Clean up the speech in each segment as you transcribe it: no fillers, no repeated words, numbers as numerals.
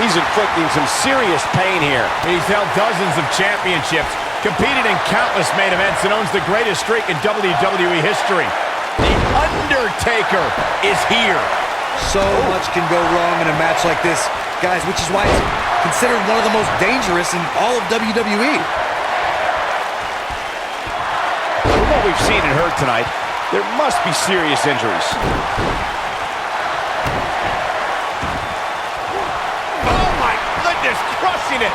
He's inflicting some serious pain here. He's held dozens of championships, competed in countless main events, and owns the greatest streak in WWE history. The Undertaker is here. So much can go wrong in a match like this, guys, which is why it's considered one of the most dangerous in all of WWE. From what we've seen and heard tonight, there must be serious injuries. Oh my goodness, crushing it!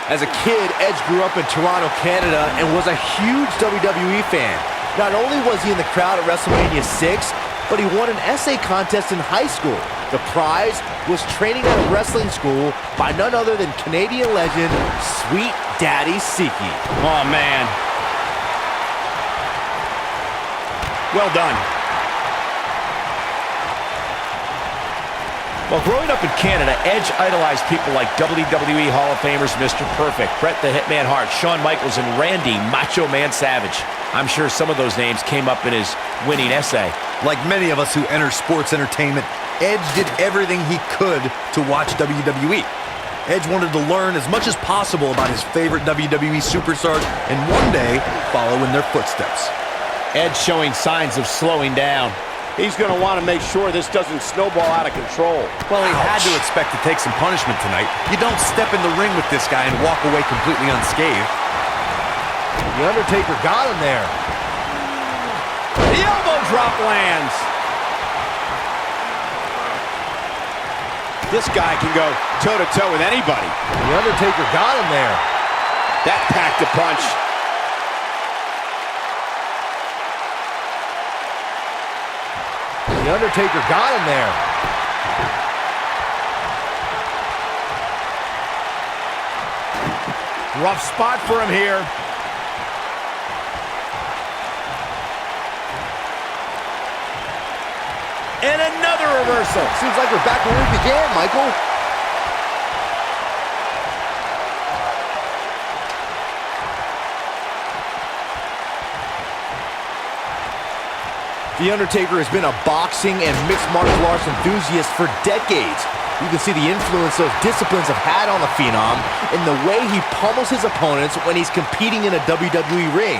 As a kid, Edge grew up in Toronto, Canada, and was a huge WWE fan. Not only was he in the crowd at WrestleMania 6, but he won an essay contest in high school. The prize was training at a wrestling school by none other than Canadian legend, Sweet Daddy Siki. Oh, man. Well done. Well, growing up in Canada, Edge idolized people like WWE Hall of Famers Mr. Perfect, Bret the Hitman Hart, Shawn Michaels, and Randy Macho Man Savage. I'm sure some of those names came up in his winning essay. Like many of us who enter sports entertainment, Edge did everything he could to watch WWE. Edge wanted to learn as much as possible about his favorite WWE superstars and one day follow in their footsteps. Edge showing signs of slowing down. He's going to want to make sure this doesn't snowball out of control. Well, he had to expect to take some punishment tonight. You don't step in the ring with this guy and walk away completely unscathed. The Undertaker got him there. The elbow drop lands. This guy can go toe-to-toe with anybody. The Undertaker got him there. That packed a punch. The Undertaker got him there. Rough spot for him here. And another reversal. Seems like we're back where we began, Michael. The Undertaker has been a boxing and mixed martial arts enthusiast for decades. You can see the influence those disciplines have had on the Phenom in the way he pummels his opponents when he's competing in a WWE ring.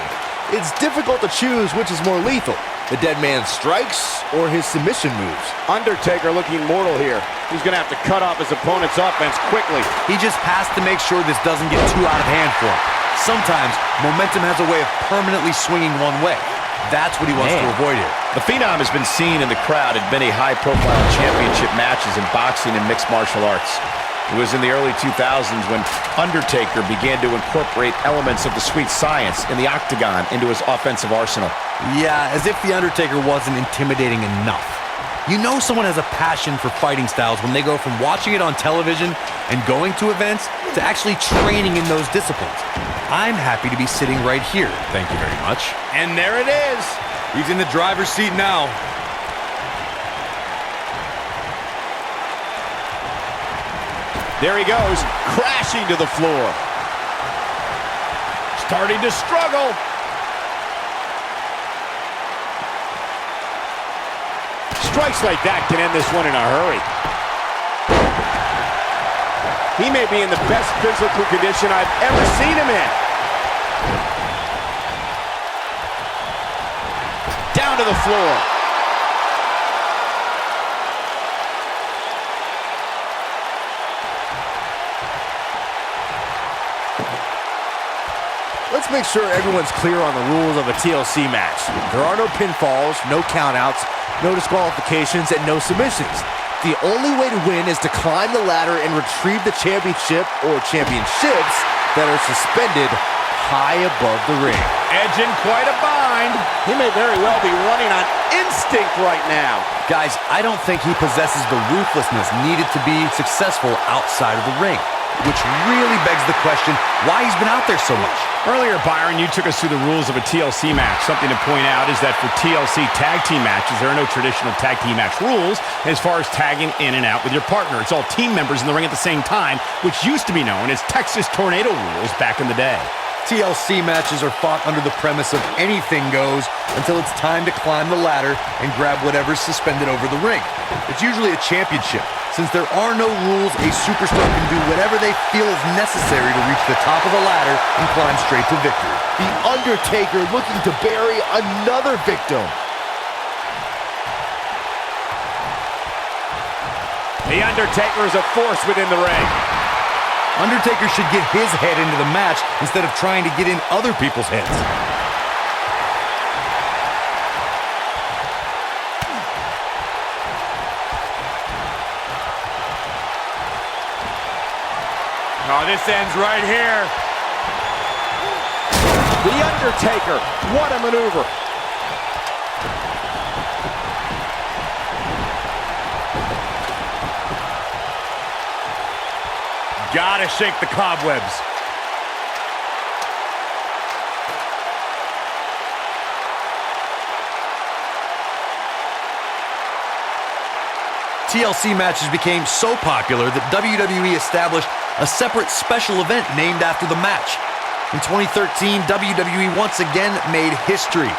It's difficult to choose which is more lethal, the dead man's strikes or his submission moves. Undertaker looking mortal here. He's going to have to cut off his opponent's offense quickly. He just has to make sure this doesn't get too out of hand for him. Sometimes, momentum has a way of permanently swinging one way. That's what he wants to avoid here. The Phenom has been seen in the crowd at many high-profile championship matches in boxing and mixed martial arts. It was in the early 2000s when Undertaker began to incorporate elements of the sweet science in the octagon into his offensive arsenal. Yeah, as if the Undertaker wasn't intimidating enough. You know someone has a passion for fighting styles when they go from watching it on television and going to events to actually training in those disciplines. I'm happy to be sitting right here, thank you very much. And there it is. He's in the driver's seat now. There he goes, crashing to the floor. Starting to struggle. Strikes like that can end this one in a hurry. He may be in the best physical condition I've ever seen him in. Down to the floor. Let's make sure everyone's clear on the rules of a TLC match. There are no pinfalls, no countouts, no disqualifications, and no submissions. The only way to win is to climb the ladder and retrieve the championship or championships that are suspended high above the ring. Edge in quite a bind. He may very well be running on instinct right now. Guys, I don't think he possesses the ruthlessness needed to be successful outside of the ring, which really begs the question why he's been out there so much. Earlier, Byron, you took us through the rules of a TLC match. Something to point out is that for TLC tag team matches, there are no traditional tag team match rules as far as tagging in and out with your partner. It's all team members in the ring at the same time, which used to be known as Texas Tornado rules back in the day. TLC matches are fought under the premise of anything goes until it's time to climb the ladder and grab whatever's suspended over the ring. It's usually a championship. Since there are no rules, a superstar can do whatever they feel is necessary to reach the top of the ladder and climb straight to victory. The Undertaker looking to bury another victim. The Undertaker is a force within the ring. Undertaker should get his head into the match instead of trying to get in other people's heads. Oh, this ends right here. The Undertaker, what a maneuver. Gotta shake the cobwebs. TLC matches became so popular that WWE established a separate special event named after the match. In 2013, WWE once again made history.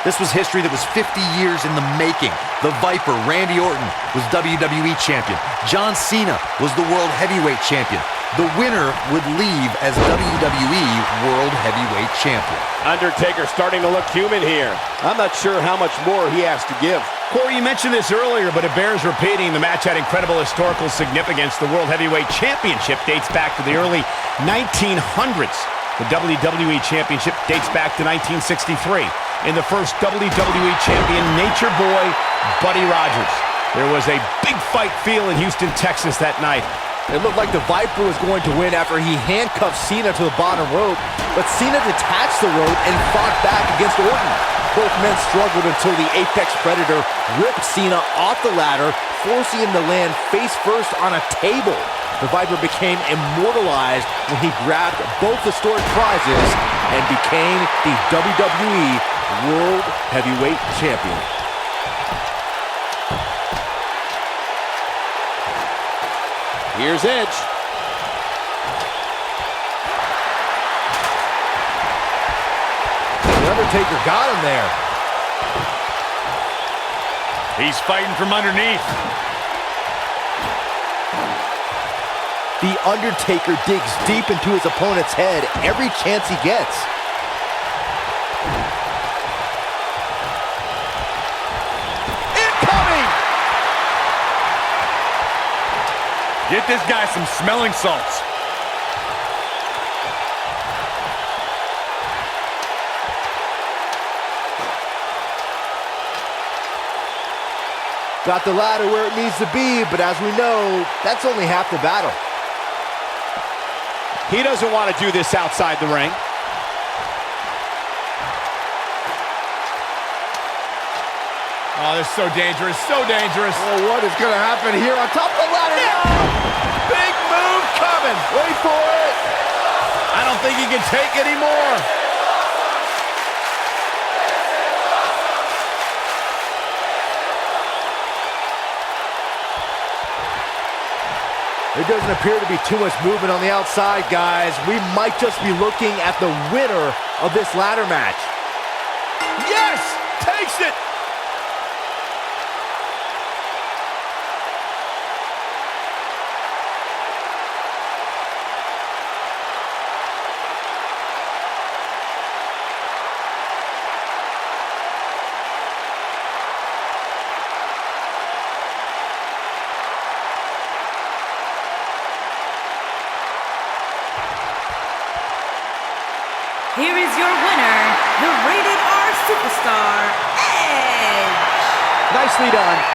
This was history that was 50 years in the making. The Viper, Randy Orton, was WWE Champion. John Cena was the World Heavyweight Champion. The winner would leave as WWE World Heavyweight Champion. Undertaker starting to look human here. I'm not sure how much more he has to give. Corey, you mentioned this earlier, but it bears repeating. The match had incredible historical significance. The World Heavyweight Championship dates back to the early 1900s. The WWE Championship dates back to 1963. In the first WWE Champion, Nature Boy, Buddy Rogers. There was a big fight feel in Houston, Texas that night. It looked like the Viper was going to win after he handcuffed Cena to the bottom rope, but Cena detached the rope and fought back against Orton. Both men struggled until the Apex Predator ripped Cena off the ladder, forcing him to land face first on a table. The Viper became immortalized when he grabbed both historic prizes and became the WWE World Heavyweight Champion. Here's Edge. The Undertaker got him there. He's fighting from underneath. The Undertaker digs deep into his opponent's head every chance he gets. Incoming! Get this guy some smelling salts. Got the ladder where it needs to be, but as we know, that's only half the battle. He doesn't want to do this outside the ring. Oh, this is so dangerous, so dangerous. Oh, what is going to happen here on top of the ladder now? Big move coming. Wait for it. I don't think he can take any more. There doesn't appear to be too much movement on the outside, guys. We might just be looking at the winner of this ladder match. Yes! Takes it! Here is your winner, the Rated R Superstar, Edge. Nicely done.